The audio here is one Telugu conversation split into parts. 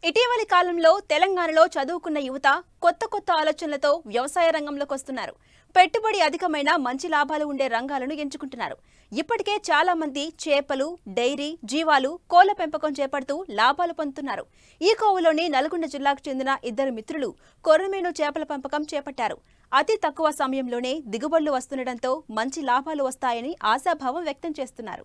ఇటీవలి కాలంలో తెలంగాణలో చదువుకున్న యువత కొత్త ఆలోచనలతో వ్యవసాయ రంగంలోకి వస్తున్నారు. పెట్టుబడి అధికమైన మంచి లాభాలు ఉండే రంగాలను ఎంచుకుంటున్నారు. ఇప్పటికే చాలా మంది చేపలు, డైరీ, జీవాలు, కోళ్ల పెంపకం చేపడుతూ లాభాలు పొందుతున్నారు. ఈ కోవలోని నల్గొండ జిల్లాకు చెందిన ఇద్దరు మిత్రులు కొర్రమీను చేపల పెంపకం చేపట్టారు. అతి తక్కువ సమయంలోనే దిగుబడులు వస్తుండటంతో మంచి లాభాలు వస్తాయని ఆశాభావం వ్యక్తం చేస్తున్నారు.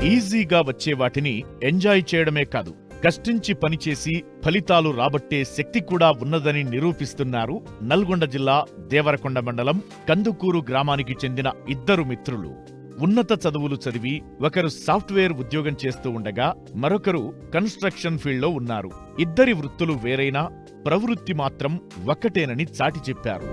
ఈజీగా వచ్చే వాటిని ఎంజాయ్ చేయడమే కాదు, కష్టించి పనిచేసి ఫలితాలు రాబట్టే శక్తి కూడా ఉన్నదని నిరూపిస్తున్నారు నల్గొండ జిల్లా దేవరకొండ మండలం కందుకూరు గ్రామానికి చెందిన ఇద్దరు మిత్రులు. ఉన్నత చదువులు చదివి ఒకరు సాఫ్ట్వేర్ ఉద్యోగం చేస్తూ ఉండగా మరొకరు కన్స్ట్రక్షన్ ఫీల్డ్లో ఉన్నారు. ఇద్దరి వృత్తులు వేరైనా ప్రవృత్తి మాత్రం ఒక్కటేనని చాటి చెప్పారు.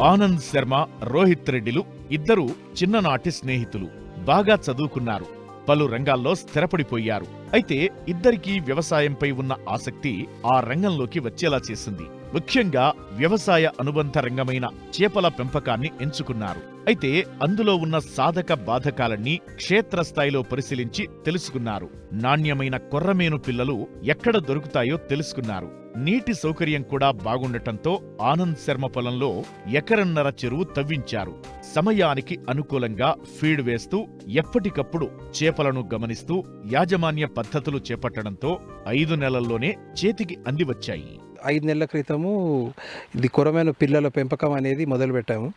ఆనంద్ శర్మ, రోహిత్ రెడ్డిలు ఇద్దరు చిన్ననాటి స్నేహితులు. బాగా చదువుకున్నారు, పలు రంగాల్లో స్థిరపడిపోయారు. అయితే ఇద్దరికీ వ్యవసాయంపై ఉన్న ఆసక్తి ఆ రంగంలోకి వచ్చేలా చేసింది. ముఖ్యంగా వ్యవసాయ అనుబంధ రంగమైన చేపల పెంపకాన్ని ఎంచుకున్నారు. అయితే అందులో ఉన్న సాధక బాధకాలన్నీ క్షేత్రస్థాయిలో పరిశీలించి తెలుసుకున్నారు. నాణ్యమైన కొర్రమీను పిల్లలు ఎక్కడ దొరుకుతాయో తెలుసుకున్నారు. నీటి సౌకర్యం కూడా బాగుండటంతో ఆనంద్ శర్మ పొలంలో ఎకరన్నర చెరువు తవ్వించారు. సమయానికి అనుకూలంగా ఫీడ్ వేస్తూ ఎప్పటికప్పుడు చేపలను గమనిస్తూ యాజమాన్య పద్ధతులు చేపట్టడంతో 5 నెలల్లోనే చేతికి అందివచ్చాయి. 5 నెలల క్రితము ఇది కొర్రమీను పిల్లల పెంపకం అనేది మొదలుపెట్టాము.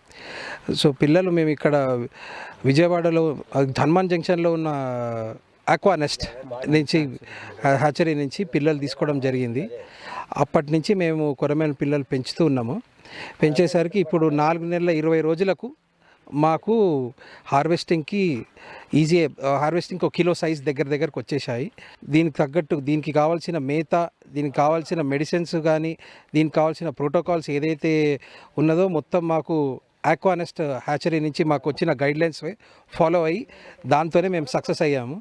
సో పిల్లలు మేము ఇక్కడ విజయవాడలో హనుమాన్ జంక్షన్లో ఉన్న ఆక్వానెస్ట్ నుంచి హ్యాచరీ నుంచి పిల్లలు తీసుకోవడం జరిగింది. అప్పటి నుంచి మేము కొర్రమీను పిల్లలు పెంచుతూ ఉన్నాము. పెంచేసరికి ఇప్పుడు 4 నెలల 20 రోజులకు మాకు హార్వెస్టింగ్కి హార్వెస్టింగ్కి 1 కిలో సైజ్ దగ్గరకు వచ్చేసాయి. దీనికి తగ్గట్టు దీనికి కావాల్సిన మేత, దీనికి కావాల్సిన మెడిసిన్స్ కానీ, దీనికి కావాల్సిన ప్రోటోకాల్స్ ఏదైతే ఉన్నదో మొత్తం మాకు ఆక్వానెస్ట్ హ్యాచరీ నుంచి మాకు వచ్చిన గైడ్లైన్స్ ఫాలో అయ్యి దాంతోనే మేము సక్సెస్ అయ్యాము.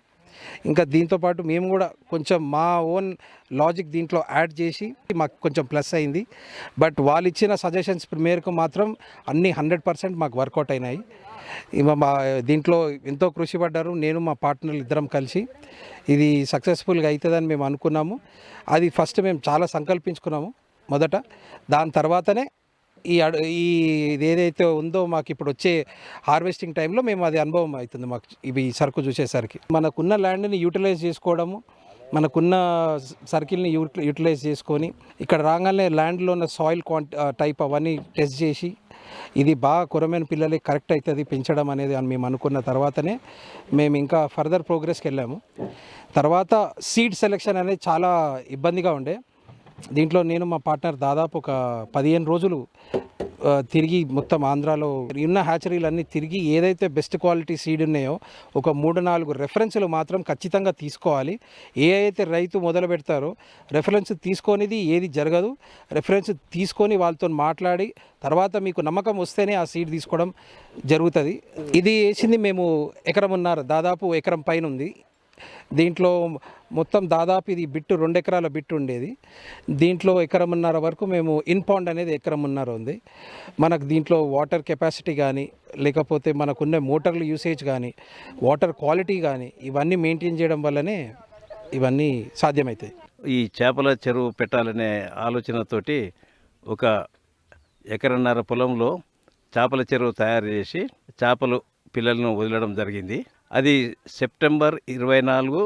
ఇంకా దీంతోపాటు మేము కూడా కొంచెం మా ఓన్ లాజిక్ దీంట్లో యాడ్ చేసి మాకు కొంచెం ప్లస్ అయింది. బట్ వాళ్ళు ఇచ్చిన సజెషన్స్ మేరకు మాత్రం అన్నీ 100% మాకు వర్కౌట్ అయినాయి. మా దీంట్లో ఎంతో కృషి పడ్డారు. నేను మా పార్ట్నర్లు ఇద్దరం కలిసి ఇది సక్సెస్ఫుల్గా అవుతుందని మేము అనుకున్నాము. అది ఫస్ట్ మేము చాలా సంకల్పించుకున్నాము మొదట. దాని తర్వాతనే ఇది ఏదైతే ఉందో మాకు ఇప్పుడు వచ్చే హార్వెస్టింగ్ టైంలో మేము అది అనుభవం అవుతుంది మాకు. ఇవి సరుకు చూసేసరికి మనకున్న ల్యాండ్ని యూటిలైజ్ చేసుకోవడము, మనకున్న సర్కిల్ని యూటిలైజ్ చేసుకొని ఇక్కడ రాగానే ల్యాండ్లో ఉన్న సాయిల్ టైప్ అవన్నీ టెస్ట్ చేసి ఇది బాగా కొర్రమీను పిల్లలకి కరెక్ట్ అవుతుంది పెంచడం అనేది అని మేము అనుకున్న తర్వాతనే మేము ఇంకా ఫర్దర్ ప్రోగ్రెస్కి వెళ్ళాము. తర్వాత సీడ్ సెలెక్షన్ అనేది చాలా ఇబ్బందిగా ఉండే. దీంట్లో నేను మా పార్ట్నర్ దాదాపు ఒక 15 రోజులు తిరిగి మొత్తం ఆంధ్రాలో ఉన్న హ్యాచరీలన్నీ తిరిగి ఏదైతే బెస్ట్ క్వాలిటీ సీడ్ ఉన్నాయో ఒక 3-4 రెఫరెన్స్లు మాత్రం ఖచ్చితంగా తీసుకోవాలి. ఏ అయితే రైతు మొదలు పెడతారో రెఫరెన్స్ తీసుకొనిది ఏది జరగదు. రెఫరెన్స్ తీసుకొని వాళ్ళతో మాట్లాడి తర్వాత మీకు నమ్మకం వస్తేనే ఆ సీడ్ తీసుకోవడం జరుగుతుంది. ఇది వేసింది మేము 1.5 ఎకరం, దాదాపు 1 ఎకరం పైన ఉంది. దీంట్లో మొత్తం దాదాపు ఇది 2 ఎకరాల బిట్టు ఉండేది. దీంట్లో 1.5 ఎకరం వరకు మేము ఇన్పౌండ్ అనేది 1.5 ఎకరం ఉంది. మనకు దీంట్లో వాటర్ కెపాసిటీ కానీ, లేకపోతే మనకున్న మోటార్ల యూసేజ్ కానీ, వాటర్ క్వాలిటీ కానీ ఇవన్నీ మెయింటైన్ చేయడం వల్లనే ఇవన్నీ సాధ్యమవుతాయి. ఈ చేపల చెరువు పెట్టాలనే ఆలోచనతోటి 1 ఎకరన్నర పొలంలో చేపల చెరువు తయారు చేసి చేపలు పిల్లలను వదలడం జరిగింది. అది సెప్టెంబర్ 24,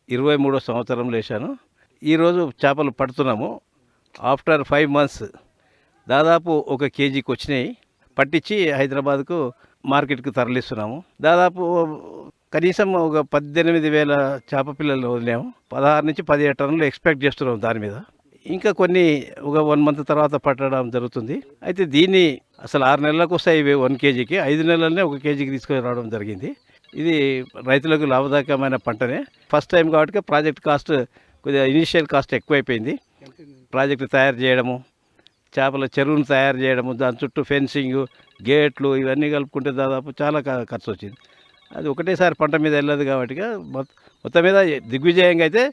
23 సంవత్సరంలో వేసాను. ఈరోజు చేపలు పడుతున్నాము. ఆఫ్టర్ 5 months దాదాపు 1 కేజీకి వచ్చినాయి. పట్టించి హైదరాబాద్కు మార్కెట్కి తరలిస్తున్నాము. దాదాపు కనీసం ఒక 18,000 చేప పిల్లలు వదిలాము. 16 నుంచి 17 టన్నులు ఎక్స్పెక్ట్ చేస్తున్నాము దాని మీద. ఇంకా కొన్ని ఒక 1 month తర్వాత పట్టడం జరుగుతుంది. అయితే దీన్ని అసలు 6 నెలలకు వస్తాయి 1 కేజీకి, 5 నెలలనే 1 కేజీకి తీసుకొని రావడం జరిగింది. ఇది రైతులకు లాభదాయకమైన పంటనే. ఫస్ట్ టైం కాబట్టి ప్రాజెక్ట్ కాస్ట్ కొద్దిగా ఇనీషియల్ కాస్ట్ ఎక్కువైపోయింది. ప్రాజెక్టు తయారు చేయడము, చేపల చెరువును తయారు చేయడము, దాని చుట్టూ ఫెన్సింగ్, గేట్లు ఇవన్నీ కలుపుకుంటే దాదాపు చాలా ఖర్చు వచ్చింది. అది ఒకటేసారి పంట మీద వెళ్ళదు కాబట్టి మొత్తం మీద దిగ్విజయంగా అయితే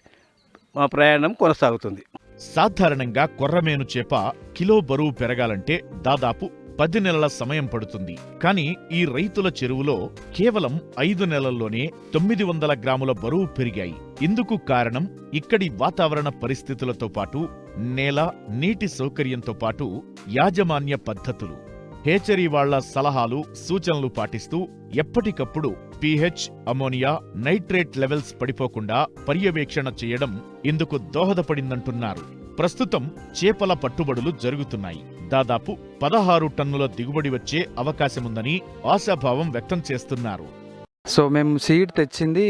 మా ప్రయాణం కొనసాగుతుంది. సాధారణంగా కొర్రమేను చేప కిలో బరువు పెరగాలంటే దాదాపు 10 నెలల సమయం పడుతుంది. కానీ ఈ రైతుల చెరువులో కేవలం 5 నెలల్లోనే 900 గ్రాముల బరువు పెరిగాయి. ఇందుకు కారణం ఇక్కడి వాతావరణ పరిస్థితులతో పాటు నేల, నీటి సౌకర్యంతో పాటు యాజమాన్య పద్ధతులు. హేచరీ వాళ్ల సలహాలు, సూచనలు పాటిస్తూ ఎప్పటికప్పుడు pH, అమోనియా, నైట్రేట్ లెవెల్స్ పడిపోకుండా పర్యవేక్షణ చేయడం ఇందుకు దోహదపడిందంటున్నారు. ప్రస్తుతం చేపల పట్టుబడులు జరుగుతున్నాయి. దాదాపు 16 టన్నుల దిగుబడి వచ్చే అవకాశముందని ఆశాభావం వ్యక్తం చేస్తున్నారు. సో మేము సీడ్ తెచ్చింది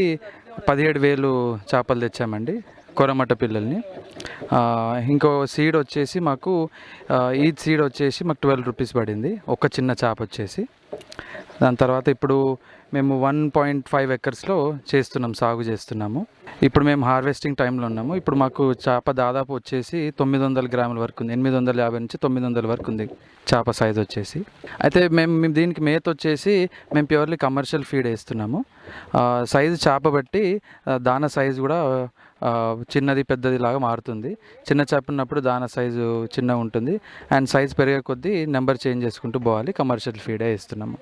17,000 చేపలు తెచ్చామండి, కొరమట పిల్లల్ని. ఇంకో సీడ్ వచ్చేసి మాకు ఈ సీడ్ వచ్చేసి మాకు 12 రూపీస్ పడింది ఒక చిన్న చేప వచ్చేసి. దాని తర్వాత ఇప్పుడు మేము 1.5 ఎకర్స్లో సాగు చేస్తున్నాము. ఇప్పుడు మేము హార్వెస్టింగ్ టైంలో ఉన్నాము. ఇప్పుడు మాకు చేప దాదాపు వచ్చేసి 900 గ్రాముల వరకు ఉంది. 850 నుంచి 900 వరకు ఉంది చేప సైజ్ వచ్చేసి. అయితే మేము దీనికి మేత వచ్చేసి మేము ప్యూర్లీ కమర్షియల్ ఫీడ్ వేస్తున్నాము. సైజు చేప బట్టి దాన సైజు కూడా చిన్నది పెద్దది లాగా మారుతుంది. చిన్న చేప ఉన్నప్పుడు దాన సైజు చిన్నగా ఉంటుంది, అండ్ సైజ్ పెరిగే కొద్దీ నెంబర్ చేంజ్ చేసుకుంటూ పోవాలి. కమర్షియల్ ఫీడే ఇస్తున్నాము.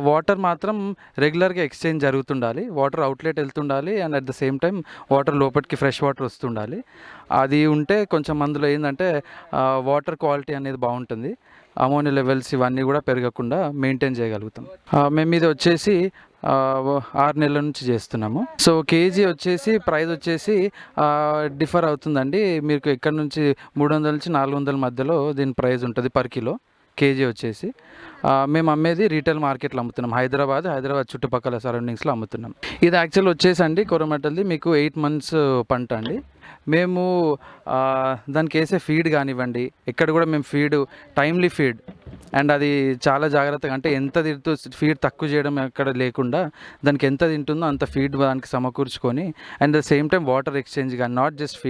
వాటర్ మాత్రం రెగ్యులర్గా ఎక్స్చేంజ్ జరుగుతుండాలి. వాటర్ అవుట్లెట్ వెళ్తుండాలి, and at the same time water లోపలికి ఫ్రెష్ వాటర్ వస్తుండాలి. అది ఉంటే కొంచెం అందులో ఏంటంటే వాటర్ క్వాలిటీ అనేది బాగుంటుంది. అమోనియా లెవెల్స్ ఇవన్నీ కూడా పెరగకుండా మెయింటైన్ చేయగలుగుతాం. మేము ఇది వచ్చేసి 6 నెలల నుంచి చేస్తున్నాము. సో కేజీ వచ్చేసి ప్రైస్ వచ్చేసి డిఫర్ అవుతుందండి. మీకు ఇక్కడ నుంచి 300 నుంచి 400 మధ్యలో దీని ప్రైస్ ఉంటుంది పర్ కిలో. కేజీ వచ్చేసి మేము అమ్మేది రీటైల్ మార్కెట్లో అమ్ముతున్నాం. హైదరాబాద్ చుట్టుపక్కల సరౌండింగ్స్లో అమ్ముతున్నాం. ఇది యాక్చువల్ వచ్చేసి అండి కొరమటల్ది మీకు 8 months పంట అండి. మేము దానికి వేసే ఫీడ్ కానివ్వండి, ఎక్కడ కూడా మేము టైమ్లీ ఫీడ్, అండ్ అది చాలా జాగ్రత్తగా, అంటే ఎంత తింటూ ఫీడ్ తక్కువ చేయడం ఎక్కడ లేకుండా దానికి ఎంత తింటుందో అంత ఫీడ్ దానికి సమకూర్చుకొని, and the same time water exchange కానీ, నాట్ జస్ట్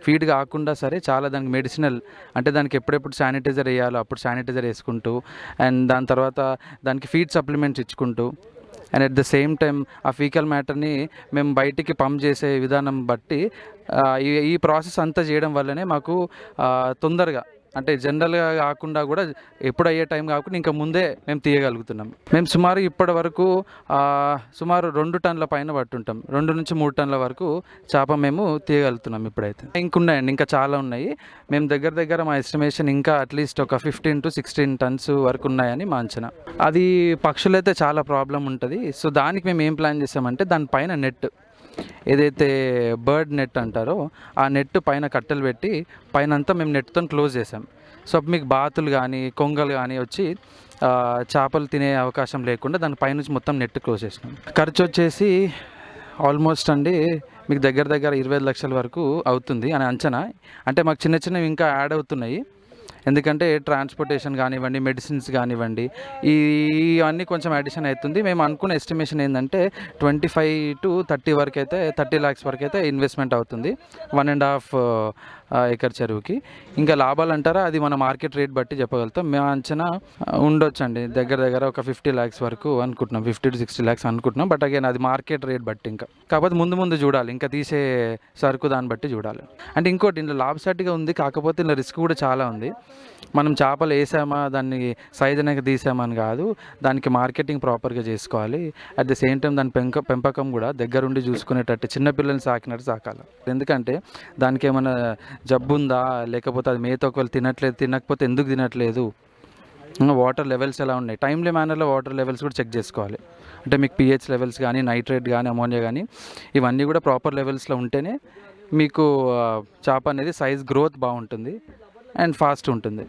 ఫీడ్ కాకుండా సరే చాలా దానికి మెడిసినల్, అంటే దానికి ఎప్పుడెప్పుడు శానిటైజర్ వేయాలో అప్పుడు శానిటైజర్ వేసుకుంటూ, అండ్ దాని తర్వాత దానికి ఫీడ్ సప్లిమెంట్స్ ఇచ్చుకుంటూ, and at the same time ఆ ఫీకల్ మ్యాటర్ని మేము బయటికి పంప్ చేసే విధానం బట్టి ఈ ప్రాసెస్ అంతా చేయడం వల్లనే మాకు తొందరగా, అంటే జనరల్గా కాకుండా కూడా ఎప్పుడు అయ్యే టైం కాకుండా ఇంకా ముందే మేము తీయగలుగుతున్నాం. మేము సుమారు ఇప్పటి వరకు సుమారు 2 టన్నుల పైన పట్టుంటాం. 2 నుంచి 3 టన్నుల వరకు చేప మేము తీయగలుగుతున్నాం ఇప్పుడైతే. ఇంకున్నాయండి, ఇంకా చాలా ఉన్నాయి. మేము దగ్గర మా ఎస్టిమేషన్ ఇంకా అట్లీస్ట్ ఒక 15 to 16 టన్స్ వరకు ఉన్నాయని మా అంచనా. అది పక్షులైతే చాలా ప్రాబ్లం ఉంటుంది. సో దానికి మేము ఏం ప్లాన్ చేసామంటే దానిపైన నెట్, ఏదైతే బర్డ్ నెట్ అంటారో ఆ నెట్ పైన కట్టెలు పెట్టి పైన అంతా మేము నెట్తో క్లోజ్ చేసాం. సో మీకు బాతులు కానీ కొంగలు కానీ వచ్చి చేపలు తినే అవకాశం లేకుండా దాని పైనుంచి మొత్తం నెట్ క్లోజ్ చేసినాం. ఖర్చు వచ్చేసి ఆల్మోస్ట్ అండి మీకు దగ్గర 25 లక్షల వరకు అవుతుంది అని అంచనా. అంటే మాకు చిన్నవి ఇంకా యాడ్ అవుతున్నాయి. ఎందుకంటే ట్రాన్స్పోర్టేషన్ కానివ్వండి, మెడిసిన్స్ కానివ్వండి, ఇవన్నీ కొంచెం అడిషన్ అవుతుంది. మేము అనుకున్న ఎస్టిమేషన్ ఏంటంటే 25 to 30 వరకు అయితే, 30 lakhs వరకు అయితే ఇన్వెస్ట్మెంట్ అవుతుంది 1.5 ఎకర్ చెరువుకి. ఇంకా లాభాలు అంటారా, అది మన మార్కెట్ రేట్ బట్టి చెప్పగలుగుతాం. మేము అంచనా ఉండొచ్చండి దగ్గర ఒక 50 lakhs వరకు అనుకుంటున్నాం, 50 to 60 lakhs అనుకుంటున్నాం. బట్ అగైన్ అది మార్కెట్ రేట్ బట్టి, ఇంకా కాకపోతే ముందు చూడాలి, ఇంకా తీసే సరుకు దాన్ని బట్టి చూడాలి. అంటే ఇంకోటి ఇందులో లాభసాటిగా ఉంది, కాకపోతే ఇందులో రిస్క్ కూడా చాలా ఉంది. మనం చేపలు వేసామా, దాన్ని సైజ్ అనేది తీసామా అని కాదు, దానికి మార్కెటింగ్ ప్రాపర్గా చేసుకోవాలి. అట్ ద సేమ్ టైం దాని పెంపకం కూడా దగ్గరుండి చూసుకునేటట్టు, చిన్నపిల్లల్ని సాకినట్టు సాకాలి. ఎందుకంటే దానికి ఏమైనా జబ్బు ఉందా, లేకపోతే అది మేత ఒకవేళ తినకపోతే ఎందుకు తినట్లేదు, వాటర్ లెవెల్స్ ఎలా ఉన్నాయి, టైమ్లీ మేనర్లో వాటర్ లెవెల్స్ కూడా చెక్ చేసుకోవాలి. అంటే మీకు pH లెవెల్స్ కానీ, నైట్రేట్ కానీ, అమోనియా కానీ, ఇవన్నీ కూడా ప్రాపర్ లెవెల్స్లో ఉంటేనే మీకు చేప అనేది సైజ్ గ్రోత్ బాగుంటుంది అండ్ ఫాస్ట్ ఉంటుంది.